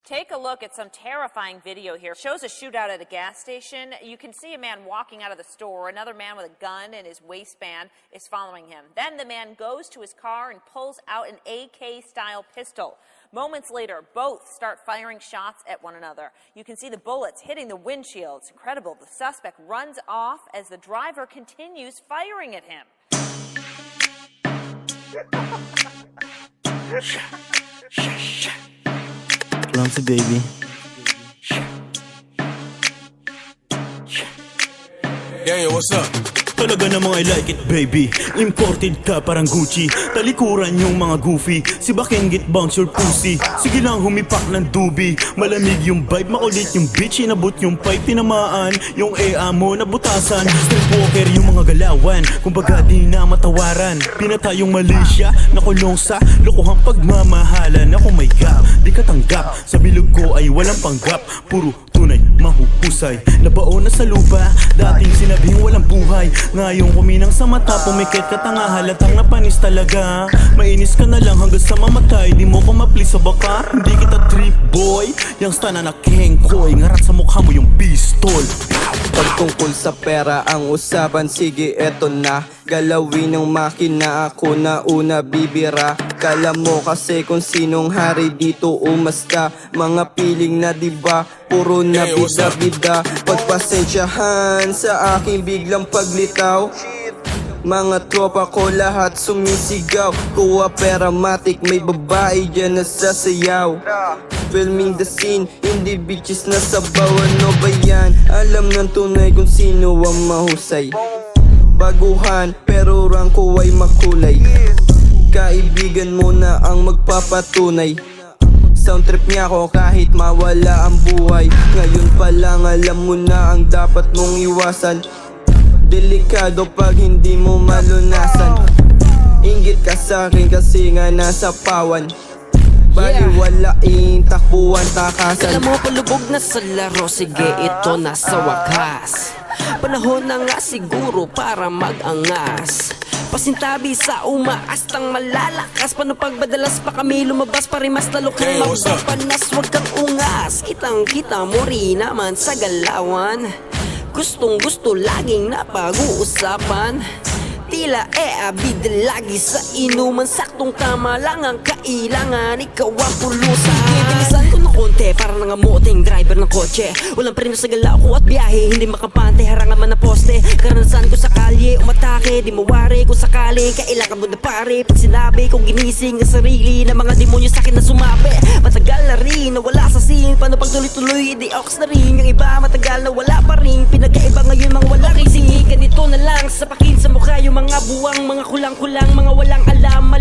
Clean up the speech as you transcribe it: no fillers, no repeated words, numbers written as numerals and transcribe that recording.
Take a look at some terrifying video here. It shows a shootout at a gas station. You can see a man walking out of the store. Another man with a gun in his waistband is following him. Then the man goes to his car and pulls out an AK-style pistol. Moments later, both start firing shots at one another. You can see the bullets hitting the windshield. It's incredible. The suspect runs off as the driver continues firing at him. Clumsy baby. Yeah, what's up? Talaga namang I like it baby. Imported ka parang Gucci. Talikuran yung mga goofy. Si Bakengit bounce your pussy. Sige lang humipak ng dubi. Malamig yung vibe, makulit yung bitch. Inabot yung pipe, tinamaan yung EA mo nabutasan. Streetwalker yung mga galawan. Kumbaga di na matawaran. Pinatay yung Malaysia, nakulong sa lokohang pagmamahalan. Ako my God, di ka tanggap. Sa bilog ko ay walang panggap. Puro tunay, mahuhusay. Nabaon na sa lupa, dating sinabing walang buhay. Ngayong kuminang sa mata, pumikit ka tanga, halatang napanis talaga. Mainis ka na lang hanggang sa mamatay, di mo ko maplis sa baka. Hindi kita trip boy, yung stana na kengkoy. Ngarat sa mukha mo yung pistol. Pagtungkol sa pera ang usapan, sige eto na. Galawin ng makina, ako na una bibira. Kala mo kasi kung sinong hari dito umasta. Mga piling na diba, puro na bida-bida. Pagpasensyahan sa aking biglang paglitaw. Mga tropa ko lahat sumisigaw. Kuha pera matik, may babae dyan na sasayaw. Filming the scene, hindi bitches na sabaw. Ano ba yan? Alam ng tunay kung sino ang mahusay. Baguhan, pero rangko ay makulay. Kaibigan mo na ang magpapatunay. Sound trip niya ako kahit mawala ang buhay. Ngayon pa lang alam mo na ang dapat mong iwasan. Delikado pag hindi mo malunasan. Inggit ka sa'kin kasi nga nasa pawan. Baliwalain, takbuhan, takasan. Alam mo palubog na sa laro, sige ito na sa wakas. Panahon na nga siguro para mag-angas. Pasintabi sa umaastang malalakas. Paano pag madalas pa kami lumabas pa rin mas lalo kang magpapanas. Huwag kang ungas, kitang kita mo rin naman sa galawan. Gustong gusto laging napag-uusapan. Tila abid lagi sa inuman. Saktong tama lang ang kailangan. Ikaw ang pulusan. Bilisan ko na konti para nangamuting driver ng kotse. Walang preno sa galaw ko at biyahe. Hindi makampante, harangan man na poste. Karanasan ko sa kalye, umatake. Di mawari kung sakali kailangan mo na pare. Pag sinabi kong ginising ang sarili ng mga demonyo sa'kin na sumabi. Matagal na rin, nawala sa scene. Paano pag tuloy-tuloy, di ox na rin. Yung iba matagal na wala pa rin. Pinagkaiba ngayon mga wala rin. Ganito na lang sa pakin sa mukha yung mga buwang, mga kulang-kulang, mga walang alam.